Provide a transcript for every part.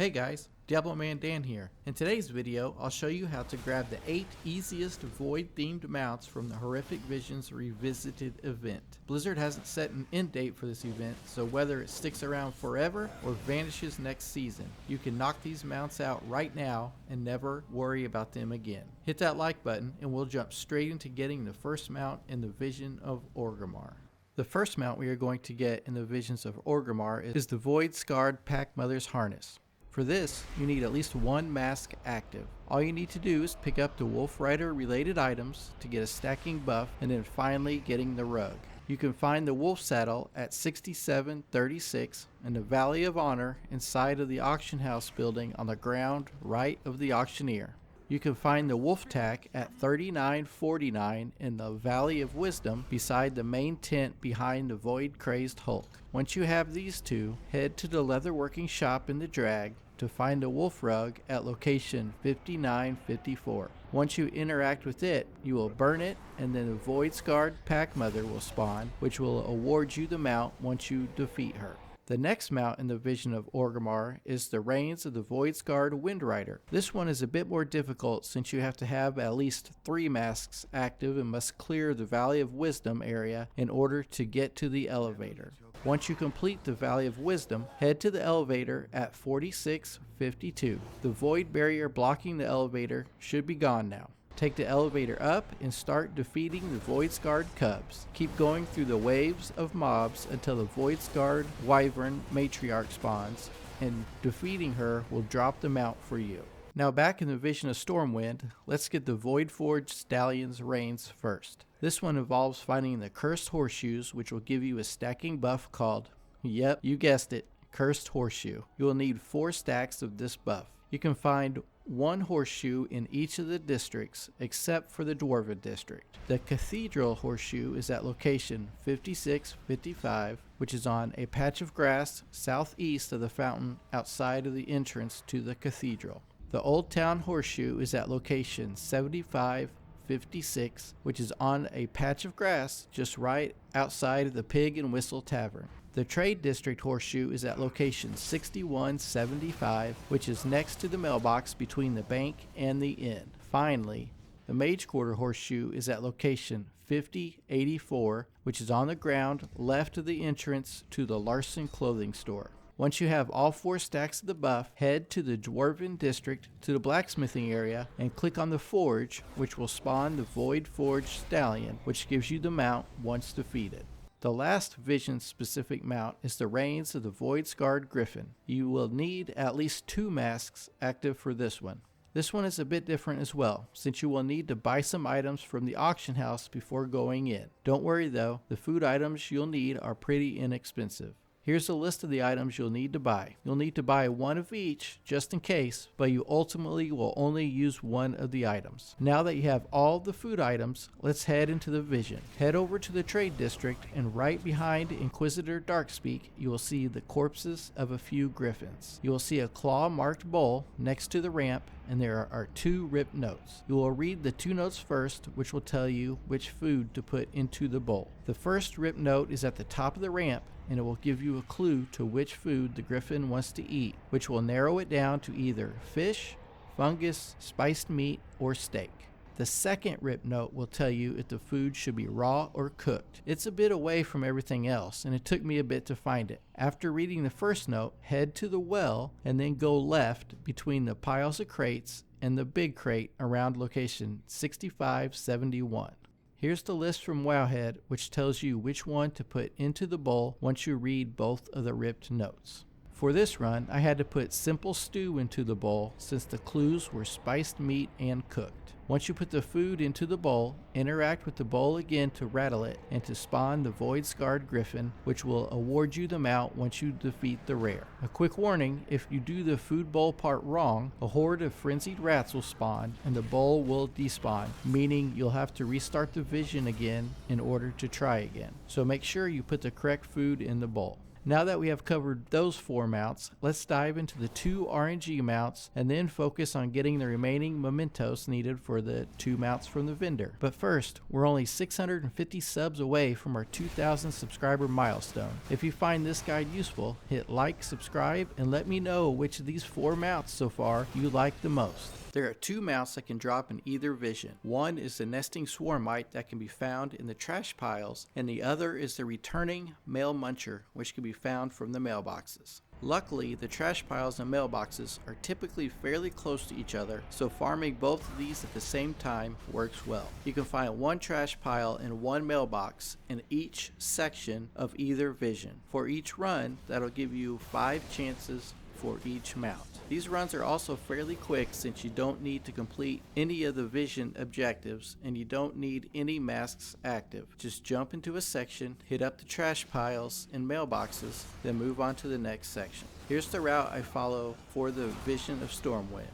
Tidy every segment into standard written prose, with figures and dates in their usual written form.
Hey guys, DiabloManDan here. In today's video, I'll show you how to grab the 8 easiest Void-themed mounts from the Horrific Visions Revisited event. Blizzard hasn't set an end date for this event, so whether it sticks around forever or vanishes next season, you can knock these mounts out right now and never worry about them again. Hit that like button and we'll jump straight into getting the first mount in the Vision of Orgrimmar. The first mount we are going to get in the Visions of Orgrimmar is the Void-scarred Packmother's Harness. For this, you need at least one mask active. All you need to do is pick up the Windrider related items to get a stacking buff, and then finally getting the rug. You can find the wolf saddle at 6736 in the Valley of Honor inside of the auction house building on the ground right of the auctioneer. You can find the wolf tack at 3949 in the Valley of Wisdom beside the main tent behind the Void Crazed Hulk. Once you have these two, head to the leatherworking shop in the drag to find the wolf rug at location 5954. Once you interact with it, you will burn it, and then the Void-scarred Packmother will spawn, which will award you the mount once you defeat her. The next mount in the Vision of Orgrimmar is the Reins of the Void-scarred Windrider. This one is a bit more difficult since you have to have at least 3 masks active and must clear the Valley of Wisdom area in order to get to the elevator. Once you complete the Valley of Wisdom, head to the elevator at 4652. The void barrier blocking the elevator should be gone now. Take the elevator up and start defeating the Void-scarred cubs. Keep going through the waves of mobs until the Void-scarred Wyvern matriarch spawns, and defeating her will drop the mount for you. Now back in the Vision of Stormwind, let's get the Voidforged Stallion's Reins first. This one involves finding the Cursed Horseshoes, which will give you a stacking buff called, yep, you guessed it, Cursed Horseshoe. You will need 4 stacks of this buff. You can find 1 horseshoe in each of the districts except for the Dwarven district. The Cathedral Horseshoe is at location 5655, which is on a patch of grass southeast of the fountain outside of the entrance to the cathedral. The Old Town Horseshoe is at location 7556, which is on a patch of grass just right outside of the Pig and Whistle Tavern. The Trade District Horseshoe is at location 6175, which is next to the mailbox between the bank and the inn. Finally, the Mage Quarter Horseshoe is at location 5084, which is on the ground left of the entrance to the Larson clothing store. Once you have all 4 stacks of the buff, head to the Dwarven District to the blacksmithing area and click on the Forge, which will spawn the Void-forged Stallion, which gives you the mount once defeated. The last Vision-specific mount is the Reins of the Void-scarred Gryphon. You will need at least 2 masks active for this one. This one is a bit different as well, since you will need to buy some items from the auction house before going in. Don't worry though, the food items you'll need are pretty inexpensive. Here's a list of the items you'll need to buy. You'll need to buy 1 of each, just in case, but you ultimately will only use 1 of the items. Now that you have all the food items, let's head into the Vision. Head over to the Trade District, and right behind Inquisitor Darkspeak, you will see the corpses of a few griffins. You will see a claw-marked bowl next to the ramp, and there are 2 ripped notes. You will read the 2 notes first, which will tell you which food to put into the bowl. The first ripped note is at the top of the ramp, and it will give you a clue to which food the griffin wants to eat, which will narrow it down to either fish, fungus, spiced meat, or steak. The second rip note will tell you if the food should be raw or cooked. It's a bit away from everything else, and it took me a bit to find it. After reading the first note, head to the well and then go left between the piles of crates and the big crate around location 6571. Here's the list from Wowhead, which tells you which one to put into the bowl once you read both of the ripped notes. For this run, I had to put simple stew into the bowl since the clues were spiced meat and cooked. Once you put the food into the bowl, interact with the bowl again to rattle it and to spawn the Void-scarred Gryphon, which will award you the mount once you defeat the rare. A quick warning, if you do the food bowl part wrong, a horde of frenzied rats will spawn and the bowl will despawn, meaning you'll have to restart the Vision again in order to try again. So make sure you put the correct food in the bowl. Now that we have covered those 4 mounts, let's dive into the 2 RNG mounts and then focus on getting the remaining mementos needed for the 2 mounts from the vendor. But first, we're only 650 subs away from our 2,000 subscriber milestone. If you find this guide useful, hit like, subscribe, and let me know which of these 4 mounts so far you like the most. There are 2 mounts that can drop in either vision. One is the nesting Swarmite that can be found in the trash piles, and the other is the returning male Muncher, which can be found from the mailboxes. Luckily, the trash piles and mailboxes are typically fairly close to each other, so farming both of these at the same time works well. You can find 1 trash pile and 1 mailbox in each section of either vision. For each run, that'll give you 5 chances for each mount. These runs are also fairly quick since you don't need to complete any of the vision objectives and you don't need any masks active. Just jump into a section, hit up the trash piles and mailboxes, then move on to the next section. Here's the route I follow for the Vision of Stormwind.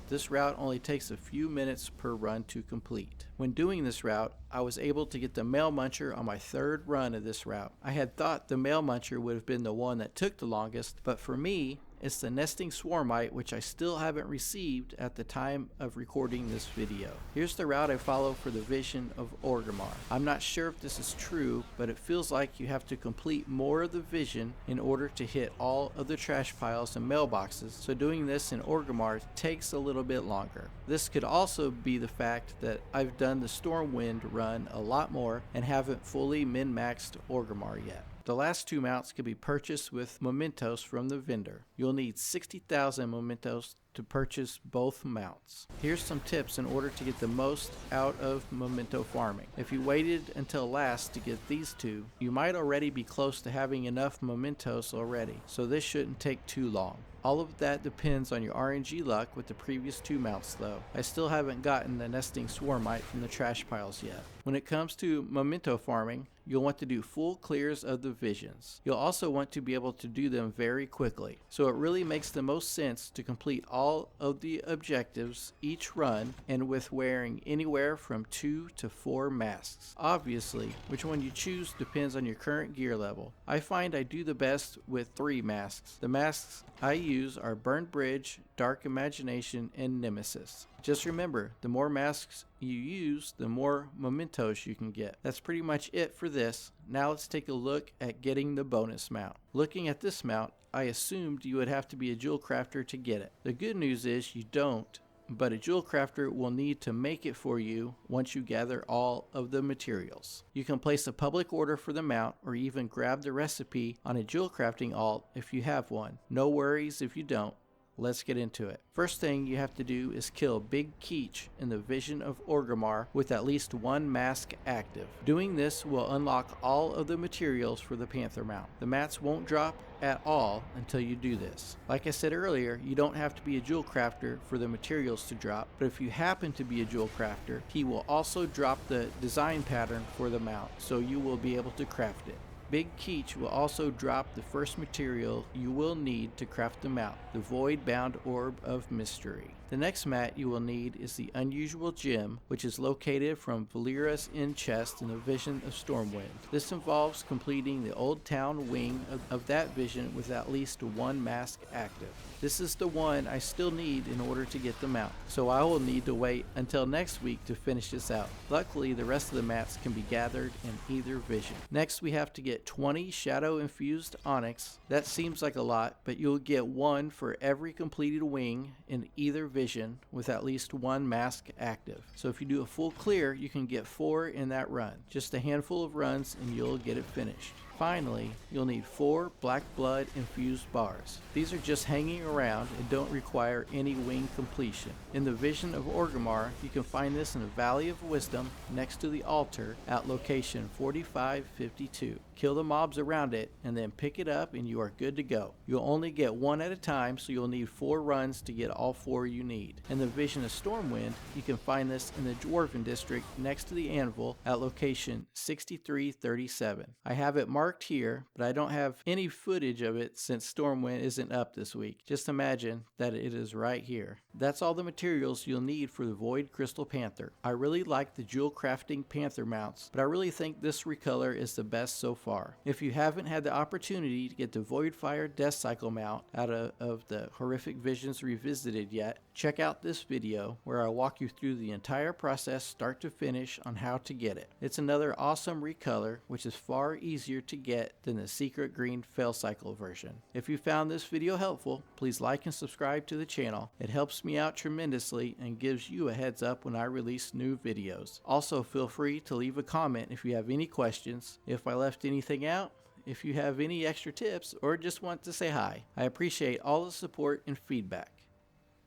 This route only takes a few minutes per run to complete. When doing this route, I was able to get the male Muncher on my 3rd run of this route. I had thought the male Muncher would have been the one that took the longest, but for me, it's the nesting Swarmite, which I still haven't received at the time of recording this video. Here's the route I follow for the Vision of Orgrimmar. I'm not sure if this is true, but it feels like you have to complete more of the vision in order to hit all of the trash piles and mailboxes, so doing this in Orgrimmar takes a little bit longer. This could also be the fact that I've done the Stormwind run a lot more and haven't fully min-maxed Orgrimmar yet. The last 2 mounts can be purchased with mementos from the vendor. You'll need 60,000 mementos to purchase both mounts. Here's some tips in order to get the most out of memento farming. If you waited until last to get these 2, you might already be close to having enough mementos already, so this shouldn't take too long. All of that depends on your RNG luck with the previous 2 mounts though. I still haven't gotten the nesting Swarmite from the trash piles yet. When it comes to memento farming, you'll want to do full clears of the visions. You'll also want to be able to do them very quickly. So it really makes the most sense to complete all of the objectives each run and with wearing anywhere from 2 to 4 masks. Obviously, which one you choose depends on your current gear level. I find I do the best with 3 masks. The masks I use are Burned Bridge, Dark Imagination, and Nemesis. Just remember, the more masks you use, the more mementos you can get. That's pretty much it for this. Now let's take a look at getting the bonus mount. Looking at this mount, I assumed you would have to be a jewel crafter to get it. The good news is you don't, but a jewel crafter will need to make it for you once you gather all of the materials. You can place a public order for the mount or even grab the recipe on a jewel crafting alt if you have one. No worries if you don't. Let's get into it. First thing you have to do is kill Big Keech in the Vision of Orgrimmar with at least 1 mask active. Doing this will unlock all of the materials for the Panther mount. The mats won't drop at all until you do this. Like I said earlier, you don't have to be a jewel crafter for the materials to drop, but if you happen to be a jewel crafter, he will also drop the design pattern for the mount, so you will be able to craft it. Big Keech will also drop the first material you will need to craft the mount, the Void-Bound Orb of Mystery. The next mat you will need is the Unusual Gem, which is located from Valera's End Chest in the Vision of Stormwind. This involves completing the Old Town wing of that vision with at least 1 mask active. This is the one I still need in order to get the mount, so I will need to wait until next week to finish this out. Luckily, the rest of the mats can be gathered in either vision. Next, we have to get 20 Shadow Infused Onyx. That seems like a lot, but you'll get 1 for every completed wing in either vision with at least 1 mask active. So if you do a full clear, you can get 4 in that run. Just a handful of runs and you'll get it finished. Finally, you'll need 4 Black Blood infused bars. These are just hanging around and don't require any wing completion. In the Vision of Orgrimmar, you can find this in the Valley of Wisdom next to the altar at location 4552. Kill the mobs around it and then pick it up and you are good to go. You'll only get 1 at a time, so you'll need 4 runs to get all 4 you need. In the Vision of Stormwind, you can find this in the Dwarven district next to the anvil at location 6337. I have it marked marked here, but I don't have any footage of it since Stormwind isn't up this week. Just imagine that it is right here. That's all the materials you'll need for the Void Crystal Panther. I really like the jewel crafting Panther mounts, but I really think this recolor is the best so far. If you haven't had the opportunity to get the Voidfire Death Cycle mount out of the Horrific Visions Revisited yet, check out this video where I walk you through the entire process start to finish on how to get it. It's another awesome recolor, which is far easier to get than the secret green Fail Cycle version. If you found this video helpful, please like and subscribe to the channel. It helps me out tremendously and gives you a heads up when I release new videos. Also, feel free to leave a comment if you have any questions, if I left anything out, if you have any extra tips, or just want to say hi. I appreciate all the support and feedback.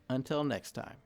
Until next time.